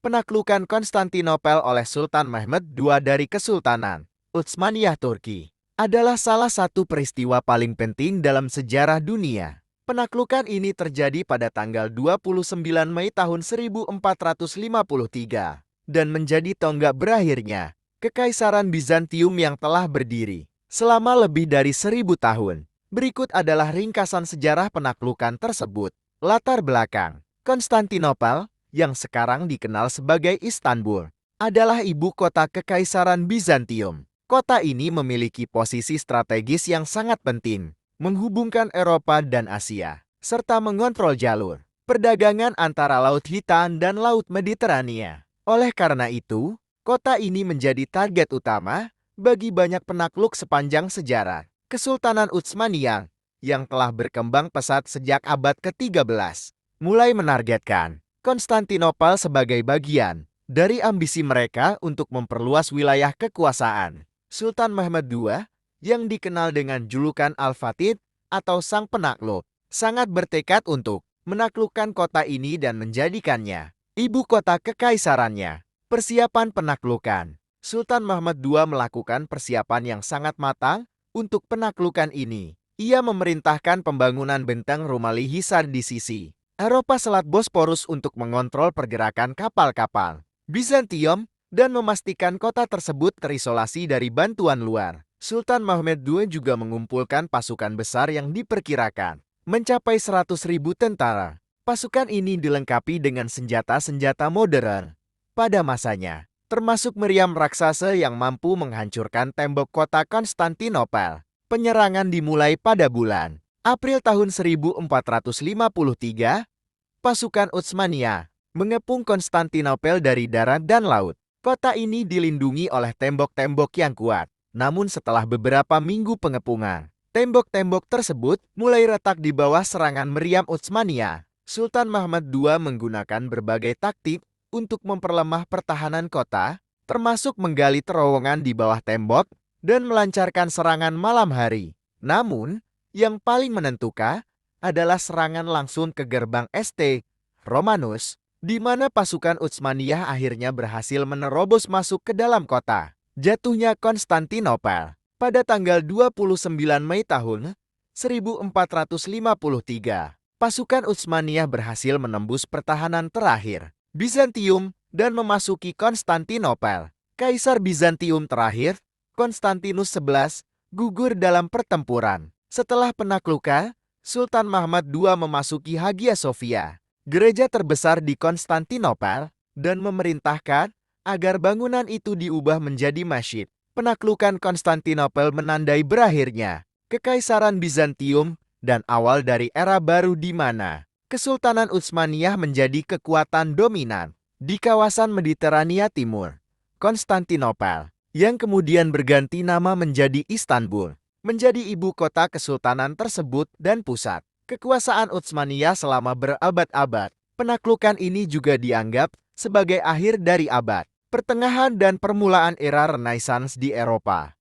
Penaklukan Konstantinopel oleh Sultan Mehmed II dari Kesultanan Utsmaniyah Turki adalah salah satu peristiwa paling penting dalam sejarah dunia. Penaklukan ini terjadi pada tanggal 29 Mei tahun 1453 dan menjadi tonggak berakhirnya Kekaisaran Bizantium yang telah berdiri selama lebih dari 1000 tahun. Berikut adalah ringkasan sejarah penaklukan tersebut. Latar belakang: Konstantinopel, yang sekarang dikenal sebagai Istanbul, adalah ibu kota Kekaisaran Bizantium. Kota ini memiliki posisi strategis yang sangat penting, menghubungkan Eropa dan Asia, serta mengontrol jalur perdagangan antara Laut Hitam dan Laut Mediterania. Oleh karena itu, kota ini menjadi target utama bagi banyak penakluk sepanjang sejarah Kesultanan Utsmaniyah yang telah berkembang pesat sejak abad ke-13, mulai menargetkan Konstantinopel sebagai bagian dari ambisi mereka untuk memperluas wilayah kekuasaan. Sultan Mehmed II, yang dikenal dengan julukan Al-Fatih atau Sang Penakluk, sangat bertekad untuk menaklukkan kota ini dan menjadikannya ibu kota kekaisarannya. Persiapan penaklukan: Sultan Mehmed II melakukan persiapan yang sangat matang untuk penaklukan ini. Ia memerintahkan pembangunan benteng Rumali Hisar di sisi Eropa Selat Bosporus untuk mengontrol pergerakan kapal-kapal Bizantium dan memastikan kota tersebut terisolasi dari bantuan luar. Sultan Mehmed II juga mengumpulkan pasukan besar yang diperkirakan mencapai 100.000 tentara. Pasukan ini dilengkapi dengan senjata-senjata modern pada masanya, termasuk meriam raksasa yang mampu menghancurkan tembok kota Konstantinopel. Penyerangan dimulai pada bulan April tahun 1453. Pasukan Utsmaniyah mengepung Konstantinopel dari darat dan laut. Kota ini dilindungi oleh tembok-tembok yang kuat. Namun setelah beberapa minggu pengepungan, tembok-tembok tersebut mulai retak di bawah serangan meriam Utsmaniyah. Sultan Mehmed II menggunakan berbagai taktik untuk memperlemah pertahanan kota, termasuk menggali terowongan di bawah tembok dan melancarkan serangan malam hari. Namun, yang paling menentukan adalah serangan langsung ke gerbang St. Romanus, di mana pasukan Utsmaniyah akhirnya berhasil menerobos masuk ke dalam kota. Jatuhnya Konstantinopel pada tanggal 29 Mei tahun 1453. Pasukan Utsmaniyah berhasil menembus pertahanan terakhir Bizantium dan memasuki Konstantinopel. Kaisar Bizantium terakhir, Konstantinus XI, gugur dalam pertempuran. Setelah penaklukan, Sultan Mehmed II memasuki Hagia Sophia, gereja terbesar di Konstantinopel, dan memerintahkan agar bangunan itu diubah menjadi masjid. Penaklukan Konstantinopel menandai berakhirnya Kekaisaran Bizantium dan awal dari era baru di mana Kesultanan Utsmaniyah menjadi kekuatan dominan di kawasan Mediterania Timur. Konstantinopel, yang kemudian berganti nama menjadi Istanbul, menjadi ibu kota kesultanan tersebut dan pusat kekuasaan Utsmaniyah selama berabad-abad. Penaklukan ini juga dianggap sebagai akhir dari abad pertengahan dan permulaan era Renaissance di Eropa.